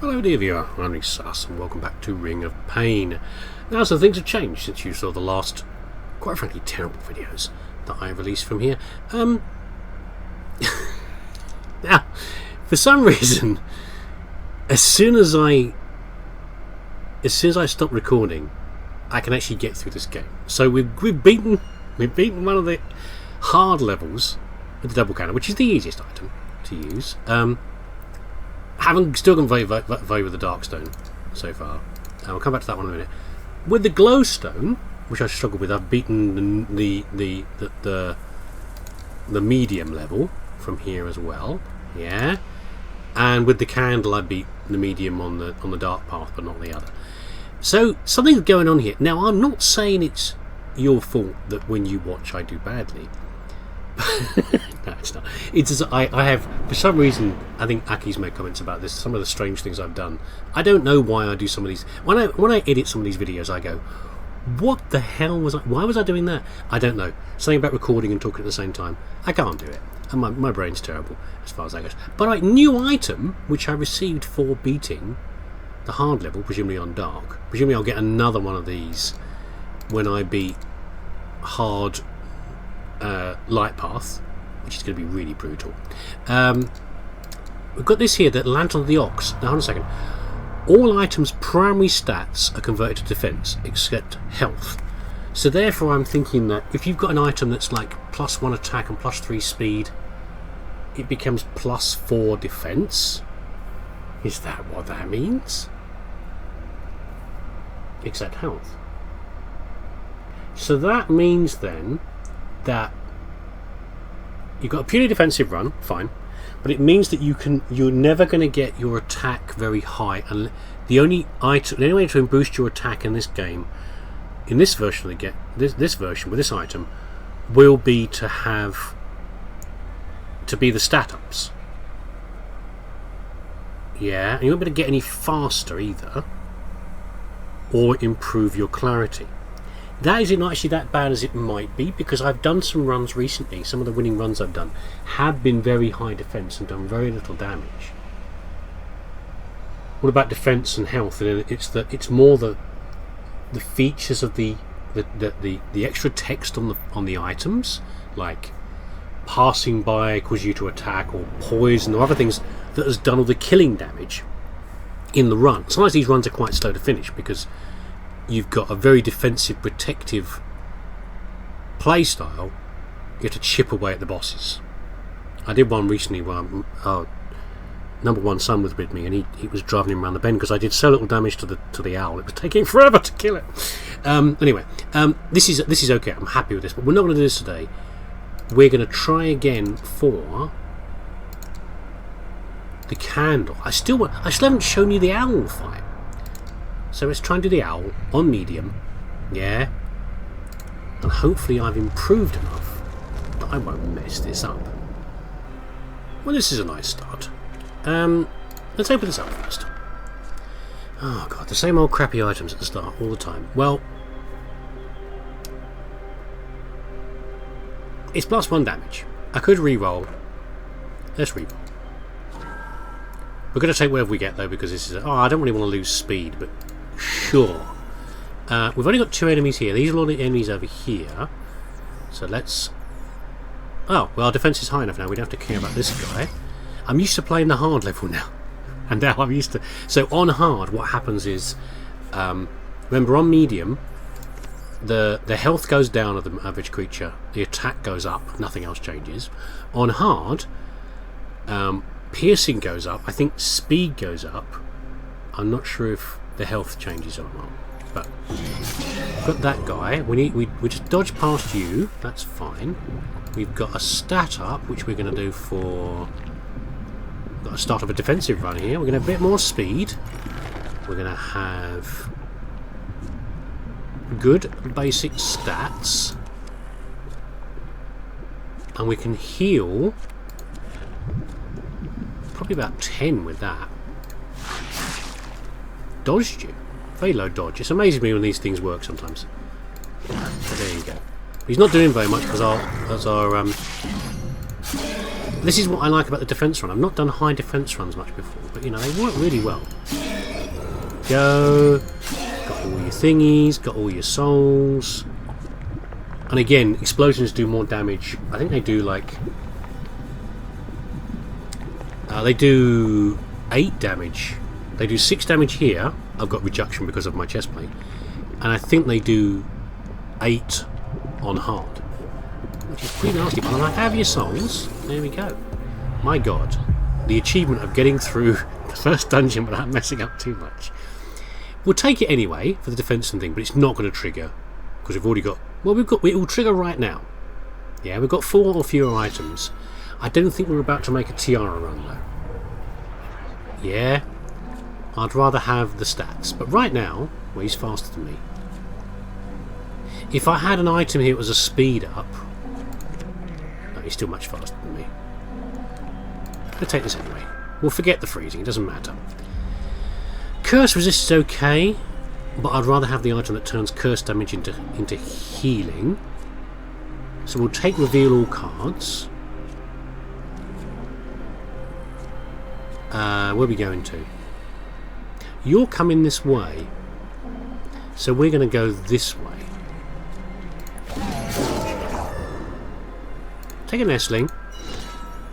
Hello dear viewer, I'm leesusss and welcome back to Ring of Pain. Now some things have changed since you saw the last, quite frankly, terrible videos that I released from here. Now, for some reason, as soon as I stop recording, I can actually get through this game. So we've beaten one of the hard levels with the double cannon, which is the easiest item to use. Haven't still gone very with the Darkstone so far. I'll come back to that one in a minute. With the glowstone, which I struggled with, I've beaten the medium level from here as well. Yeah, and with the candle, I beat the medium on the dark path, but not the other. So something's going on here. Now, I'm not saying it's your fault that when you watch I do badly. No, it's not. It's just, I have, for some reason, I think Aki's made comments about this, some of the strange things I've done. I don't know why I do some of these. When I edit some of these videos, I go, what the hell was I, why was I doing that? I don't know. Something about recording and talking at the same time. I can't do it. And my brain's terrible as far as that goes. But right, new item, which I received for beating the hard level, presumably on dark. Presumably I'll get another one of these when I beat hard light path, which is going to be really brutal. We've got this here, that Lantern of the Ox. Now, hold on a second. All items' primary stats are converted to defense, except health. So therefore I'm thinking that if you've got an item that's like +1 attack and +3 speed, it becomes +4 defense. Is that what that means? Except health. So that means then that you've got a purely defensive run, fine, but it means that you're never going to get your attack very high, and the only way to boost your attack in this game, in this version this version with this item, will be to be the stat ups. Yeah, and you won't be able to get any faster either, or improve your clarity. That is not actually that bad as it might be, because I've done some runs recently. Some of the winning runs I've done have been very high defense and done very little damage. What about defense and health? And it's more the features of the extra text on the items, like passing by causes you to attack, or poison, or other things that has done all the killing damage in the run. Sometimes these runs are quite slow to finish because you've got a very defensive, protective play style. You have to chip away at the bosses. I did one recently where number one son was with me, and he was driving him around the bend because I did so little damage to the owl. It was taking forever to kill it. Anyway, this is okay. I'm happy with this, but we're not going to do this today. We're going to try again for the candle. I still haven't shown you the owl fight. So let's try and do the owl on medium, yeah, and hopefully I've improved enough that I won't mess this up. Well, this is a nice start. Let's open this up first. Oh god, the same old crappy items at the start all the time. Well, it's +1 damage. I could re-roll. Let's re-roll. We're going to take whatever we get though, because this is I don't really want to lose speed, but sure. We've only got 2 enemies here. These are all the enemies over here. So let's... Oh, well, our defense is high enough now. We don't have to care about this guy. I'm used to playing the hard level now. And now I'm used to... So on hard, what happens is... remember, on medium, the health goes down of the average creature. The attack goes up. Nothing else changes. On hard... piercing goes up. I think speed goes up. I'm not sure if the health changes or not. But got that guy. We just dodge past you. That's fine. We've got a stat up, which we're going to do for... Got a start of a defensive run here. We're going to have a bit more speed. We're going to have good basic stats, and we can heal. Probably about 10 with that. Dodged you. Very low dodge. It's amazing me when these things work sometimes. So there you go. He's not doing very much because our This is what I like about the defence run. I've not done high defence runs much before, but you know, they work really well. go. Got all your thingies, got all your souls. And again, explosions do more damage. I think they do like... they do 8 damage. They do 6 damage here. I've got reduction because of my chest plate. And I think they do 8 on hard. Which is pretty nasty. But I have your souls. There we go. My god. The achievement of getting through the first dungeon without messing up too much. We'll take it anyway for the defense and thing, but it's not going to trigger. Because we've already got... Well, it will trigger right now. Yeah, we've got 4 or fewer items. I don't think we're about to make a tiara run, though. Yeah, I'd rather have the stats. But right now, well, he's faster than me. If I had an item here that was a speed up... No, he's still much faster than me. I'm going to take this anyway. We'll forget the freezing, it doesn't matter. Curse resist is okay. But I'd rather have the item that turns curse damage into healing. So we'll take reveal all cards. Where are we going to? You're coming this way. So we're going to go this way. Take a nestling.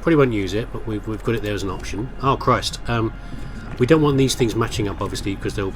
Probably won't use it, but we've got it there as an option. Oh Christ. We don't want these things matching up obviously because they'll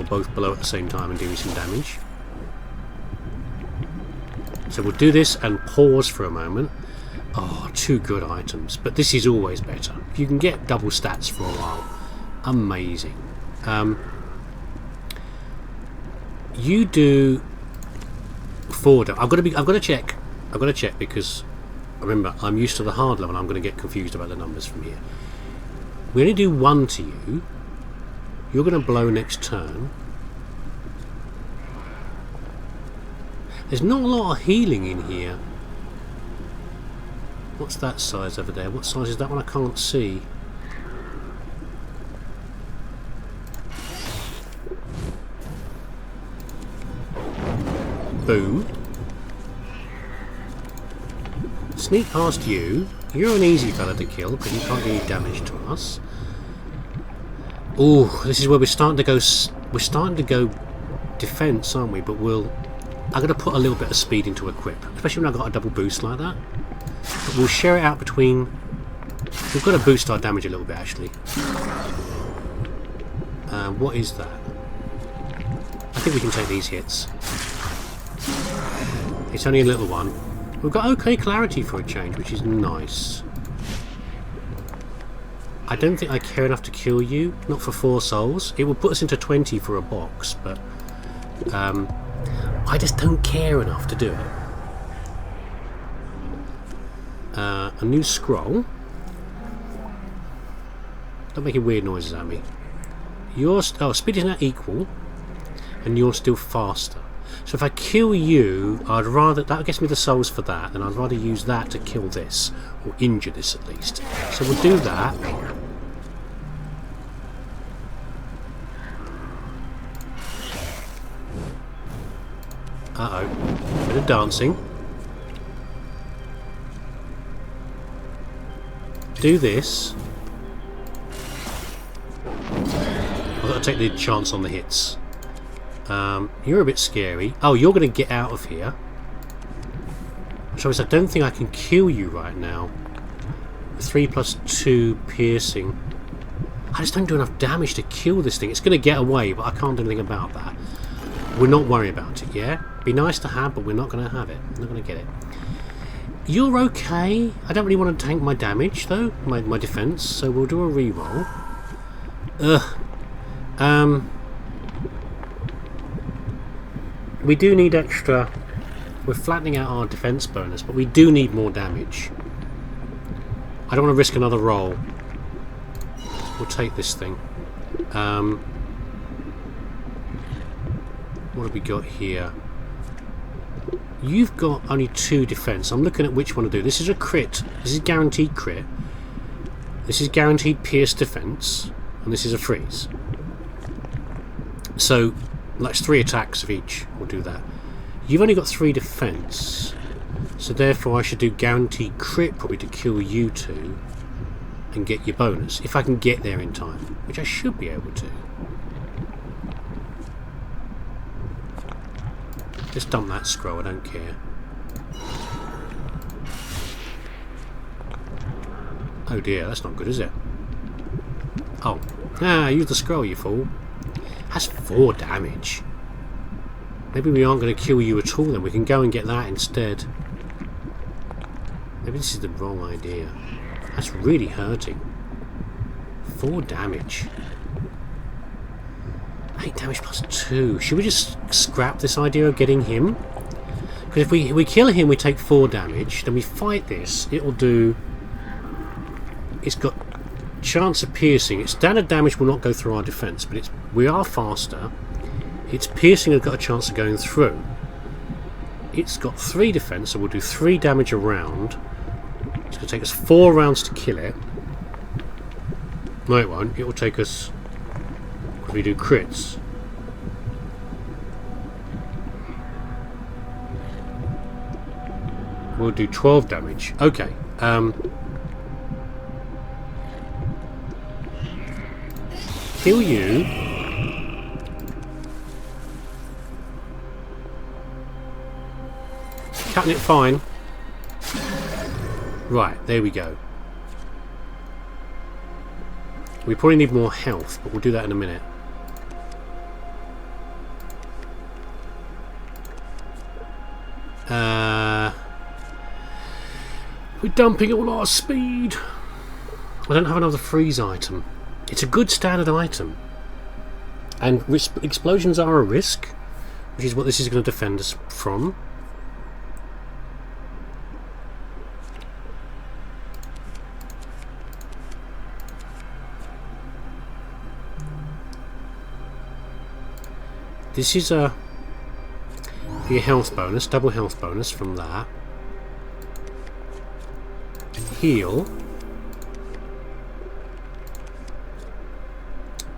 both blow at the same time and do me some damage. So we'll do this and pause for a moment. Oh, 2 good items. But this is always better. If you can get double stats for a while, amazing. You do 4. I've got to check. I've got to check because remember I'm used to the hard level. And I'm going to get confused about the numbers from here. We only do 1 to you. You're going to blow next turn. There's not a lot of healing in here. What's that size over there? What size is that one? I can't see. Boom. Sneak past you. You're an easy fella to kill because you can't do any damage to us. Oh, this is where we're starting to go. We're starting to go defense, aren't we? But I'm going to put a little bit of speed into equip, especially when I've got a double boost like that. But we'll share it out between. We've got to boost our damage a little bit, actually. What is that? I think we can take these hits. It's only a little one. We've got okay clarity for a change, which is nice. I don't think I care enough to kill you, not for 4 souls. It will put us into 20 for a box, but I just don't care enough to do it. A new scroll. Don't make weird noises at me. Speed is now equal, and you're still faster. So if I kill you, I'd rather... That gets me the souls for that, and I'd rather use that to kill this, or injure this at least. So we'll do that. Uh-oh. Bit of dancing. Do this. I've got to take the chance on the hits. You're a bit scary. Oh, you're going to get out of here. So I don't think I can kill you right now. 3 + 2 piercing. I just don't do enough damage to kill this thing. It's going to get away, but I can't do anything about that. We're not worried about it, yeah? Be nice to have, but we're not going to have it. We're not going to get it. You're okay. I don't really want to tank my damage, though. My defense. So we'll do a reroll. We do need extra... We're flattening out our defense bonus, but we do need more damage. I don't want to risk another roll. We'll take this thing. What have we got here? You've got only 2 defense. I'm looking at which one to do. This is a crit. This is guaranteed crit. This is guaranteed pierce defense. And this is a freeze. So that's 3 attacks of each. We'll do that. You've only got 3 defense. So therefore I should do guaranteed crit probably to kill you 2 and get your bonus. If I can get there in time. Which I should be able to. Just dump that scroll, I don't care. Oh dear, that's not good, is it? Oh. Ah, use the scroll, you fool. That's 4 damage. Maybe we aren't going to kill you at all then. We can go and get that instead. Maybe this is the wrong idea. That's really hurting. 4 damage. 8 damage plus 2. Should we just scrap this idea of getting him? Because if we kill him, we take 4 damage. Then we fight this. It'll do... It's got chance of piercing. Its standard damage will not go through our defense, but we are faster. Its piercing has got a chance of going through. It's got 3 defense, so we'll do 3 damage a round. It's going to take us 4 rounds to kill it. No, it won't. It will take us... If we do crits. We'll do 12 damage. Okay. Kill you. Cutting it fine. Right, there we go. We probably need more health, but we'll do that in a minute. We're dumping all our speed. I don't have another freeze item. It's a good standard item. And explosions are a risk, which is what this is going to defend us from. This is a health bonus, double health bonus from that. Heal.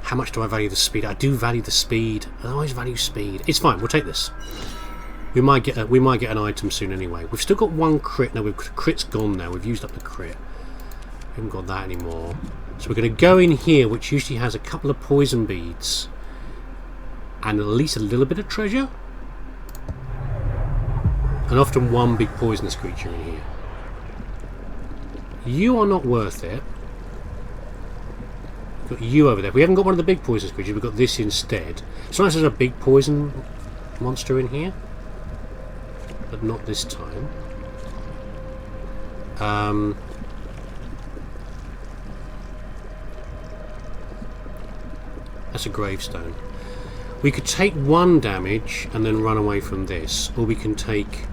How much do I value the speed? I do value the speed. I always value speed. It's fine. We'll take this. We might get an item soon anyway. We've still got 1 crit. No, crit's gone now. We've used up the crit. We haven't got that anymore. So we're going to go in here, which usually has a couple of poison beads and at least a little bit of treasure, and often 1 big poisonous creature in here. You are not worth it. We've got you over there. We haven't got one of the big poisonous creatures. We've got this instead. It's nice there's a big poison monster in here, but not this time. That's a gravestone. We could take 1 damage and then run away from this, or we can take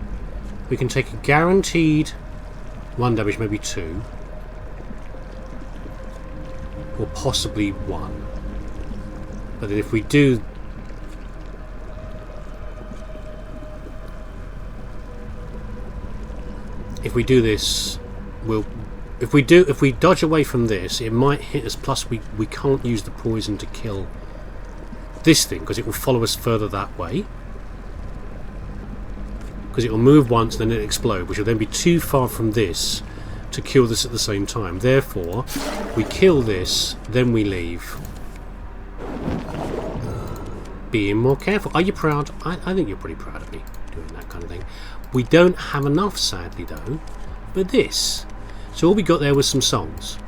a guaranteed 1 damage, maybe 2, or possibly 1. But then if we do this, if we dodge away from this, it might hit us. Plus we can't use the poison to kill this thing, because it will follow us further that way, because it will move once and then it explode, which will then be too far from this to kill this at the same time. Therefore we kill this, then we leave. Being more careful. Are you proud? I think you're pretty proud of me doing that kind of thing. We don't have enough, sadly, though, for this. So all we got there was some souls.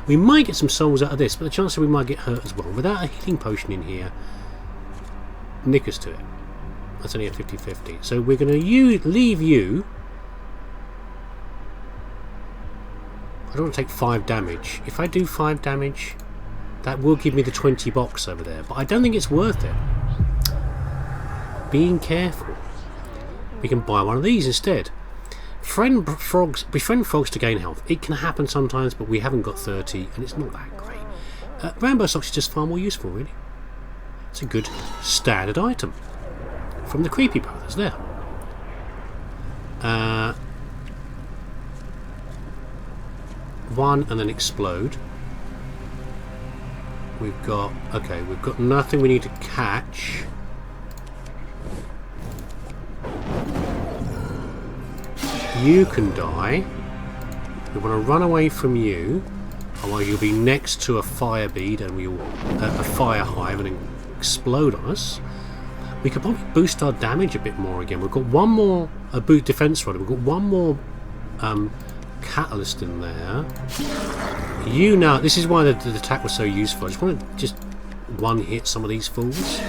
We might get some souls out of this, but the chance that we might get hurt as well. Without a healing potion in here, nick us to it. That's only a 50-50. So we're going to leave you. I don't want to take 5 damage. If I do 5 damage, that will give me the 20 box over there. But I don't think it's worth it. Being careful. We can buy one of these instead. Befriend frogs to gain health. It can happen sometimes, but we haven't got 30, and it's not that great. Rainbow socks is just far more useful, really. It's a good standard item from the Creepy Brothers there. 1 and then explode. We've got nothing we need to catch. You can die. We want to run away from you, otherwise you'll be next to a fire bead and a fire hive and explode on us. We could probably boost our damage a bit more again. We've got one more boot defense rod. We've got one more catalyst in there. You know, this is why the attack was so useful. I just want to just one hit some of these fools.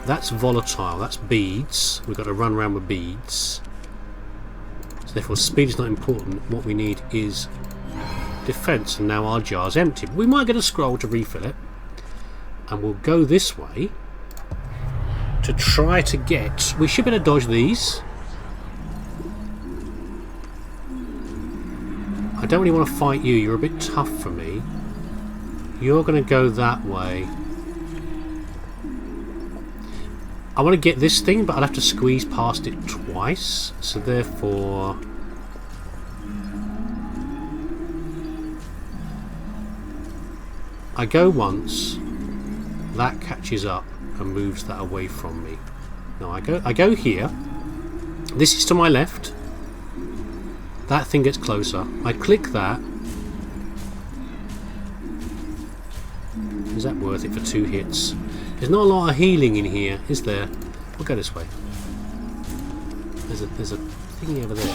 That's volatile. That's beads. We've got to run around with beads. So therefore, speed is not important. What we need is defense, and now our jar's empty. But we might get a scroll to refill it, and we'll go this way to try to get. We should be able to dodge these. I don't really want to fight you. You're a bit tough for me. You're going to go that way. I want to get this thing, but I'll have to squeeze past it twice. So therefore, I go once. That catches up and moves that away from me. Now I go here. This is to my left. That thing gets closer. I click that. Is that worth it for 2 hits? There's not a lot of healing in here, is there? We'll go this way. There's a thingy over there.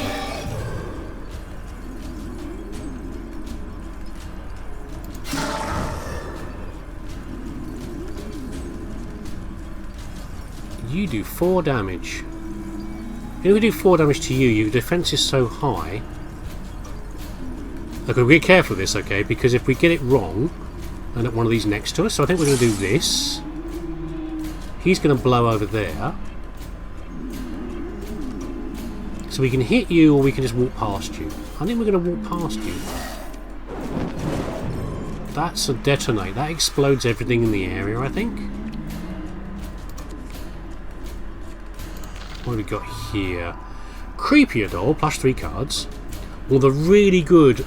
You do 4 damage. If we do 4 damage to you, your defense is so high. Okay, we'll be careful with this, okay? Because if we get it wrong, and at one of these next to us, so I think we're going to do this. He's going to blow over there. So we can hit you, or we can just walk past you. I think we're going to walk past you. That's a detonate. That explodes everything in the area, I think. What have we got here? Creepier doll, plus 3 cards. Well, the really good...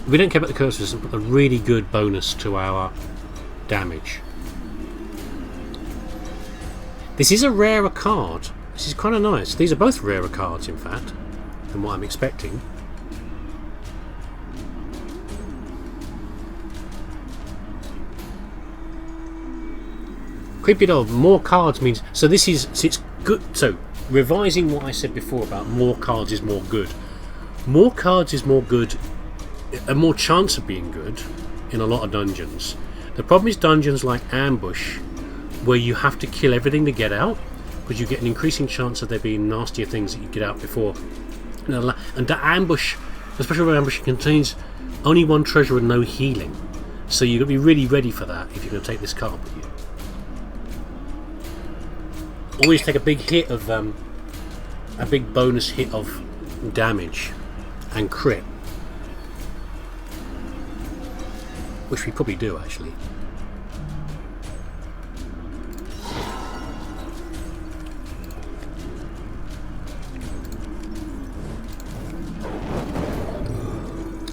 We don't care about the curse resistance, but the really good bonus to our damage. This is a rarer card. This is kind of nice. These are both rarer cards, in fact, than what I'm expecting. Creepy doll, more cards means... So this is... It's good... So, revising what I said before about more cards is more good. More cards is more good... A more chance of being good in a lot of dungeons. The problem is dungeons like Ambush, where you have to kill everything to get out, because you get an increasing chance of there being nastier things that you get out before. And the Ambush, especially when Ambush, contains only 1 treasure and no healing. So you've got to be really ready for that if you're going to take this card with you. Always take a big hit of a big bonus hit of damage and crit, which we probably do actually.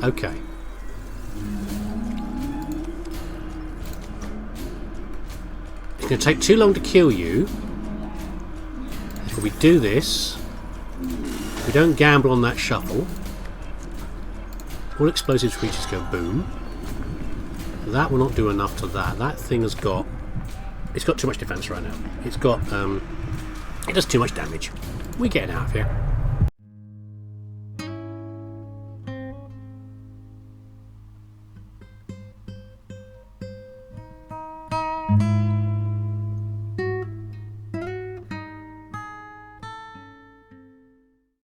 Okay. It's going to take too long to kill you. If we do this, we don't gamble on that shuffle. All explosive creatures go boom. That will not do enough to that. That thing has got... It's got too much defense right now. It's got... it does too much damage. We're getting out of here.